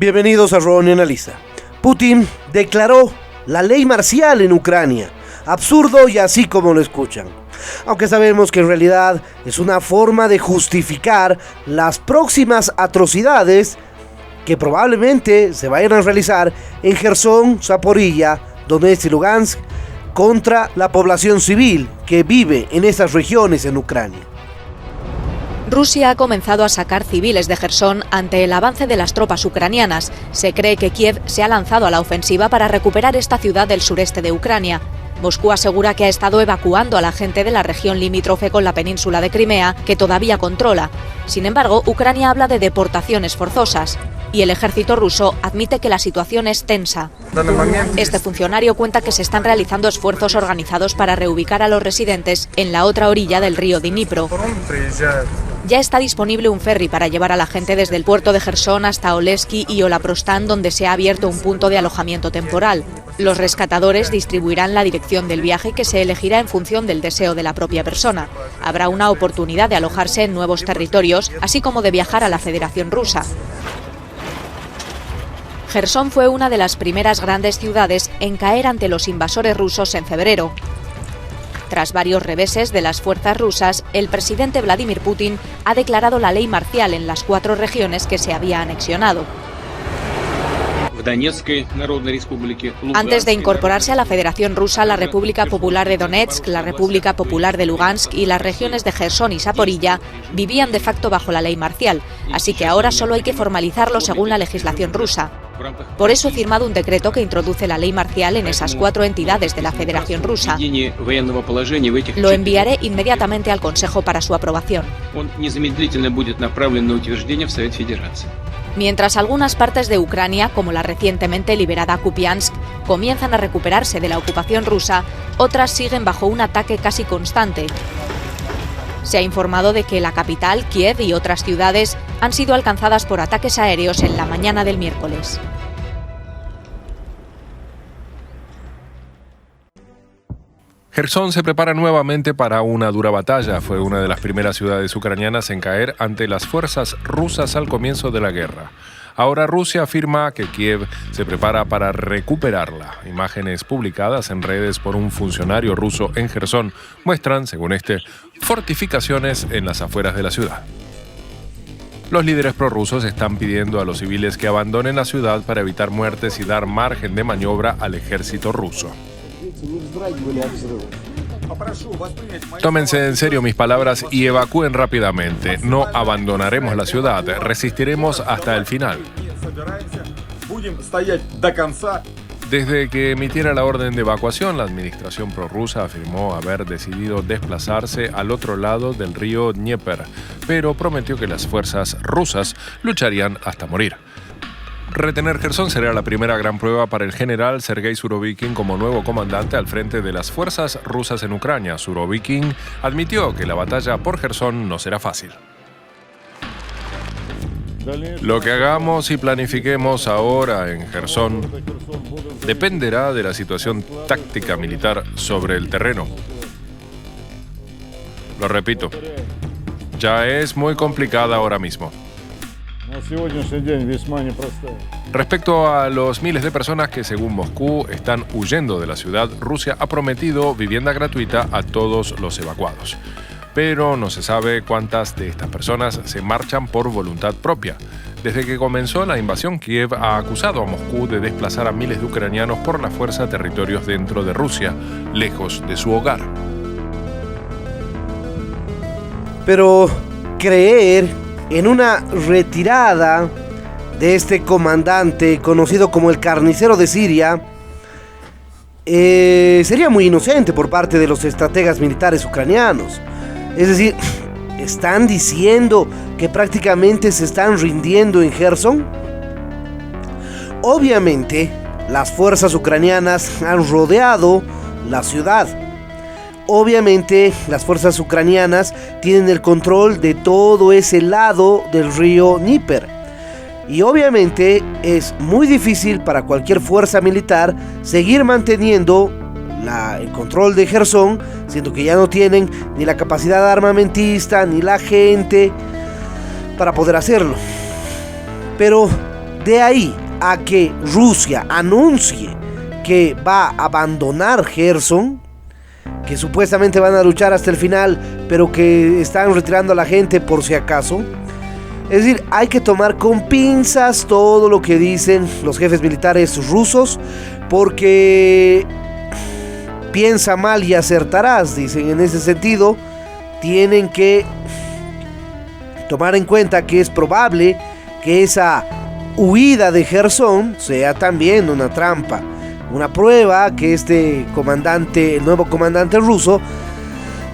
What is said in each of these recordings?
Bienvenidos a Ronnie Analiza. Putin declaró la ley marcial en Ucrania. Absurdo y así como lo escuchan. Aunque sabemos que en realidad es una forma de justificar las próximas atrocidades que probablemente se vayan a realizar en Jersón, Zaporilla, Donetsk y Lugansk contra la población civil que vive en esas regiones en Ucrania. Rusia ha comenzado a sacar civiles de Jersón ante el avance de las tropas ucranianas. Se cree que Kiev se ha lanzado a la ofensiva para recuperar esta ciudad del sureste de Ucrania. Moscú asegura que ha estado evacuando a la gente de la región limítrofe con la península de Crimea, que todavía controla. Sin embargo, Ucrania habla de deportaciones forzosas y el ejército ruso admite que la situación es tensa. Este funcionario cuenta que se están realizando esfuerzos organizados para reubicar a los residentes en la otra orilla del río Dnipro. Ya está disponible un ferry para llevar a la gente desde el puerto de Jersón hasta Olesky y Olaprostán, donde se ha abierto un punto de alojamiento temporal. Los rescatadores distribuirán la dirección del viaje, que se elegirá en función del deseo de la propia persona. Habrá una oportunidad de alojarse en nuevos territorios, así como de viajar a la Federación Rusa. Jersón fue una de las primeras grandes ciudades en caer ante los invasores rusos en febrero. Tras varios reveses de las fuerzas rusas, el presidente Vladimir Putin ha declarado la ley marcial en las 4 regiones que se había anexionado. Antes de incorporarse a la Federación Rusa, la República Popular de Donetsk, la República Popular de Lugansk y las regiones de Jersón y Zaporilla vivían de facto bajo la ley marcial, así que ahora solo hay que formalizarlo según la legislación rusa. Por eso he firmado un decreto que introduce la ley marcial en esas 4 entidades de la Federación Rusa. Lo enviaré inmediatamente al Consejo para su aprobación. Mientras algunas partes de Ucrania, como la recientemente liberada Kupiansk, comienzan a recuperarse de la ocupación rusa, otras siguen bajo un ataque casi constante. Se ha informado de que la capital, Kiev, y otras ciudades han sido alcanzadas por ataques aéreos en la mañana del miércoles. Jersón se prepara nuevamente para una dura batalla. Fue una de las primeras ciudades ucranianas en caer ante las fuerzas rusas al comienzo de la guerra. Ahora Rusia afirma que Kiev se prepara para recuperarla. Imágenes publicadas en redes por un funcionario ruso en Jersón muestran, según fortificaciones en las afueras de la ciudad. Los líderes prorrusos están pidiendo a los civiles que abandonen la ciudad para evitar muertes y dar margen de maniobra al ejército ruso. Tómense en serio mis palabras y evacúen rápidamente. No abandonaremos la ciudad, resistiremos hasta el final. Desde que emitiera la orden de evacuación, la administración prorrusa afirmó haber decidido desplazarse al otro lado del río Dnieper, pero prometió que las fuerzas rusas lucharían hasta morir. Retener Jersón será la primera gran prueba para el general Sergei Surovikin como nuevo comandante al frente de las fuerzas rusas en Ucrania. Surovikin admitió que la batalla por Jersón no será fácil. Lo que hagamos y planifiquemos ahora en Jersón dependerá de la situación táctica militar sobre el terreno. Lo repito, ya es muy complicada ahora mismo. Respecto a los miles de personas que, según Moscú, están huyendo de la ciudad, Rusia ha prometido vivienda gratuita a todos los evacuados. Pero no se sabe cuántas de estas personas se marchan por voluntad propia. Desde que comenzó la invasión, Kiev ha acusado a Moscú de desplazar a miles de ucranianos por la fuerza a territorios dentro de Rusia, lejos de su hogar. Pero creer en una retirada de este comandante conocido como el carnicero de Siria sería muy inocente por parte de los estrategas militares ucranianos. Es decir, ¿están diciendo que prácticamente se están rindiendo en Jersón? Obviamente, las fuerzas ucranianas han rodeado la ciudad. Obviamente, las fuerzas ucranianas tienen el control de todo ese lado del río Dnieper. Y obviamente es muy difícil para cualquier fuerza militar seguir manteniendo el control de Jersón, siendo que ya no tienen ni la capacidad armamentista ni la gente para poder hacerlo. Pero De ahí a que Rusia anuncie que va a abandonar Gerson, que supuestamente van a luchar hasta el final, pero que están retirando a la gente por si acaso. Es decir, hay que tomar con pinzas todo lo que dicen los jefes militares rusos, porque piensa mal y acertarás, dicen. En ese sentido, tienen que tomar en cuenta que es probable que esa huida de Gerson sea también una trampa, una prueba que este comandante, el nuevo comandante ruso,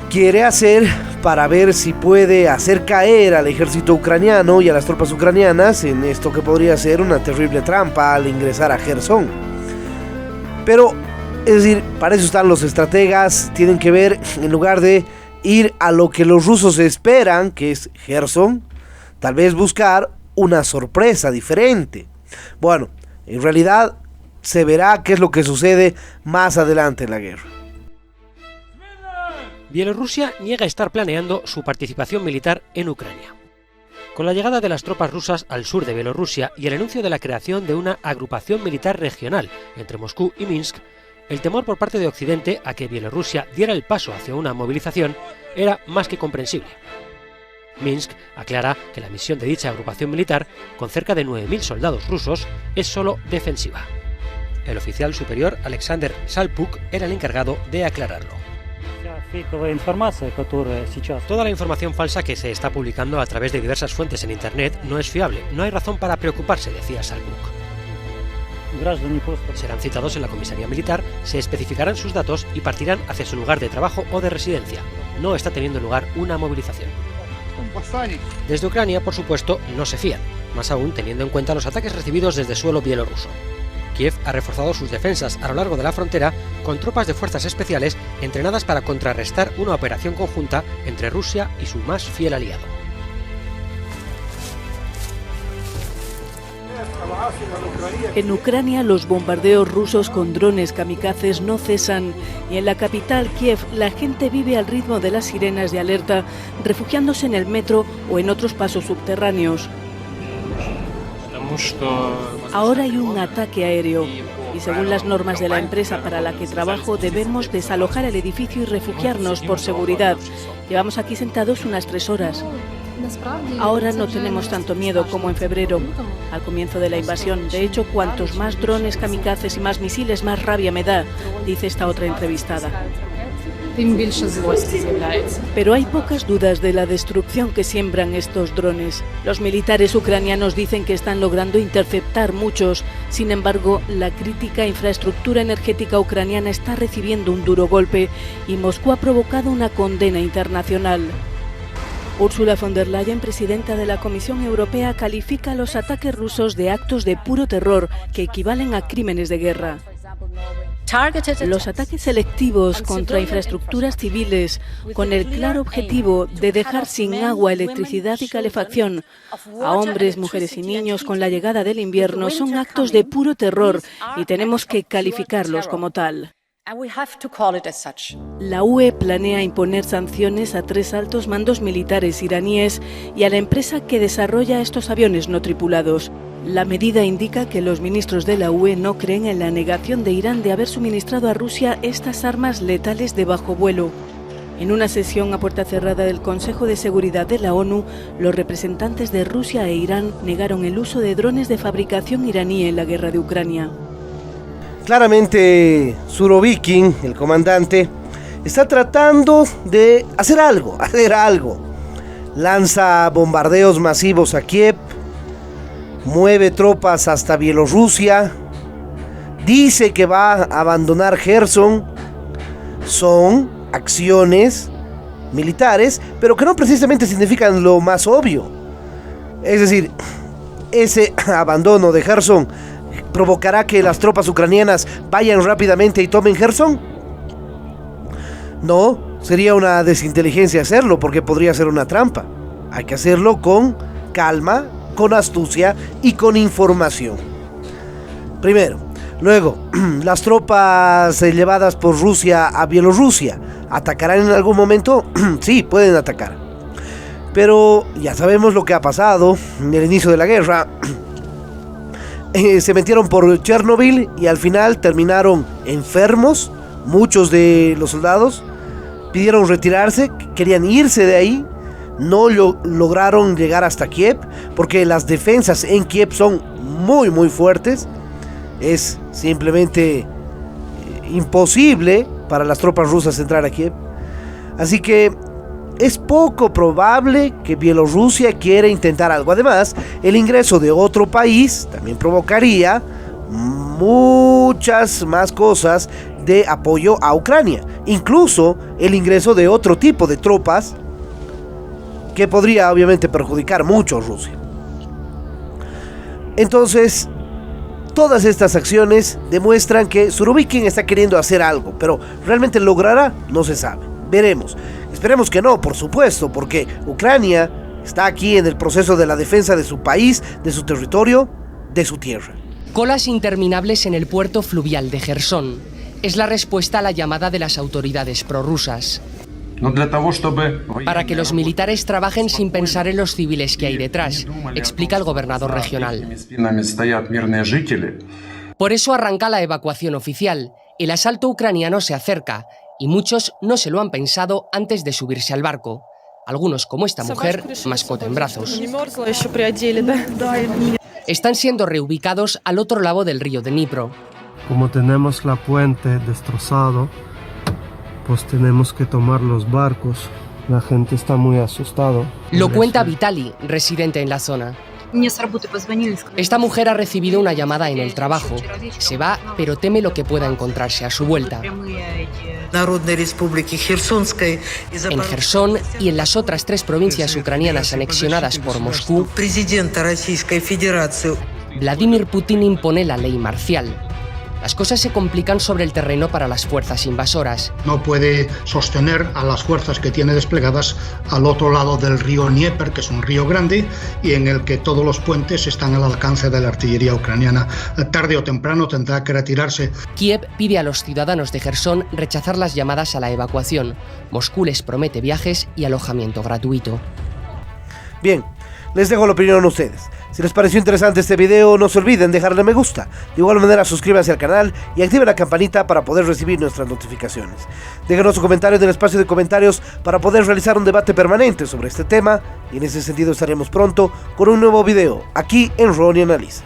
quiere hacer para ver si puede hacer caer al ejército ucraniano y a las tropas ucranianas en esto que podría ser una terrible trampa al ingresar a Gerson. Pero, es decir, para eso están los estrategas. Tienen que ver, en lugar de ir a lo que los rusos esperan, que es Gerson, tal vez buscar una sorpresa diferente. Bueno, en realidad se verá qué es lo que sucede más adelante en la guerra. Bielorrusia niega estar planeando su participación militar en Ucrania. Con la llegada de las tropas rusas al sur de Bielorrusia y el anuncio de la creación de una agrupación militar regional entre Moscú y Minsk, el temor por parte de Occidente a que Bielorrusia diera el paso hacia una movilización era más que comprensible. Minsk aclara que la misión de dicha agrupación militar, con cerca de 9.000 soldados rusos, es solo defensiva. El oficial superior Alexander Salpuk era el encargado de aclararlo. Toda la información falsa que se está publicando a través de diversas fuentes en Internet no es fiable. No hay razón para preocuparse, decía Salpuk. Serán citados en la comisaría militar, se especificarán sus datos y partirán hacia su lugar de trabajo o de residencia. No está teniendo lugar una movilización. Desde Ucrania, por supuesto, no se fían, más aún teniendo en cuenta los ataques recibidos desde suelo bielorruso. Kiev ha reforzado sus defensas a lo largo de la frontera con tropas de fuerzas especiales entrenadas para contrarrestar una operación conjunta entre Rusia y su más fiel aliado. En Ucrania, los bombardeos rusos con drones kamikazes no cesan y en la capital, Kiev, la gente vive al ritmo de las sirenas de alerta, refugiándose en el metro o en otros pasos subterráneos. Ahora hay un ataque aéreo y según las normas de la empresa para la que trabajo debemos desalojar el edificio y refugiarnos por seguridad. Llevamos aquí sentados unas 3 horas. Ahora no tenemos tanto miedo como en febrero, al comienzo de la invasión. De hecho, cuantos más drones kamikazes y más misiles, más rabia me da, dice esta otra entrevistada. Pero hay pocas dudas de la destrucción que siembran estos drones. Los militares ucranianos dicen que están logrando interceptar muchos. Sin embargo, la crítica infraestructura energética ucraniana está recibiendo un duro golpe y Moscú ha provocado una condena internacional. Ursula von der Leyen, presidenta de la Comisión Europea, califica los ataques rusos de actos de puro terror que equivalen a crímenes de guerra. Los ataques selectivos contra infraestructuras civiles, con el claro objetivo de dejar sin agua, electricidad y calefacción a hombres, mujeres y niños con la llegada del invierno, son actos de puro terror y tenemos que calificarlos como tal. La UE planea imponer sanciones a 3 altos mandos militares iraníes y a la empresa que desarrolla estos aviones no tripulados. La medida indica que los ministros de la UE no creen en la negación de Irán de haber suministrado a Rusia estas armas letales de bajo vuelo. En una sesión a puerta cerrada del Consejo de Seguridad de la ONU, los representantes de Rusia e Irán negaron el uso de drones de fabricación iraní en la guerra de Ucrania. Claramente, Surovikin, el comandante, está tratando de hacer algo. Lanza bombardeos masivos a Kiev, mueve tropas hasta Bielorrusia, dice que va a abandonar Gerson. Son acciones militares, pero que no precisamente significan lo más obvio. Es decir, ese abandono de Gerson ¿provocará que las tropas ucranianas vayan rápidamente y tomen Gerson? No, sería una desinteligencia hacerlo, porque podría ser una trampa. Hay que hacerlo con calma, con astucia y con información. Primero. Luego, las tropas llevadas por Rusia a Bielorrusia, ¿atacarán en algún momento? Sí, pueden atacar. Pero ya sabemos lo que ha pasado en el inicio de la guerra. se metieron por Chernobyl y al final terminaron enfermos. Muchos de los soldados pidieron retirarse, querían irse de ahí. No lograron llegar hasta Kiev porque las defensas en Kiev son muy fuertes. Es simplemente imposible para las tropas rusas entrar a Kiev. Así que es poco probable que Bielorrusia quiera intentar algo. Además, el ingreso de otro país también provocaría muchas más cosas de apoyo a Ucrania. Incluso el ingreso de otro tipo de tropas que podría obviamente perjudicar mucho a Rusia. Entonces, todas estas acciones demuestran que Surovikin está queriendo hacer algo, pero ¿realmente logrará? No se sabe. Veremos. Esperemos que no, por supuesto, porque Ucrania está aquí en el proceso de la defensa de su país, de su territorio, de su tierra. Colas interminables en el puerto fluvial de Jersón. Es la respuesta a la llamada de las autoridades prorrusas. Para que los militares trabajen sin pensar en los civiles que hay detrás, explica el gobernador regional. Por eso arranca la evacuación oficial. El asalto ucraniano se acerca y muchos no se lo han pensado antes de subirse al barco. Algunos, como esta mujer, mascota en brazos. Están siendo reubicados al otro lado del río Dnipro. Como tenemos la puente destrozado, pues tenemos que tomar los barcos. La gente está muy asustado. Lo cuenta Vitali, residente en la zona. Esta mujer ha recibido una llamada en el trabajo. Se va, pero teme lo que pueda encontrarse a su vuelta. En Jersón y en las otras 3 provincias ucranianas anexionadas por Moscú, Vladimir Putin impone la ley marcial. Las cosas se complican sobre el terreno para las fuerzas invasoras. No puede sostener a las fuerzas que tiene desplegadas al otro lado del río Dnieper, que es un río grande y en el que todos los puentes están al alcance de la artillería ucraniana. Tarde o temprano tendrá que retirarse. Kiev pide a los ciudadanos de Jersón rechazar las llamadas a la evacuación. Moscú les promete viajes y alojamiento gratuito. Bien, les dejo la opinión a ustedes. Si les pareció interesante este video, no se olviden dejarle me gusta. De igual manera, suscríbanse al canal y activen la campanita para poder recibir nuestras notificaciones. Déjenos su comentario en el espacio de comentarios para poder realizar un debate permanente sobre este tema. Y en ese sentido estaremos pronto con un nuevo video aquí en Ronnie Analiza.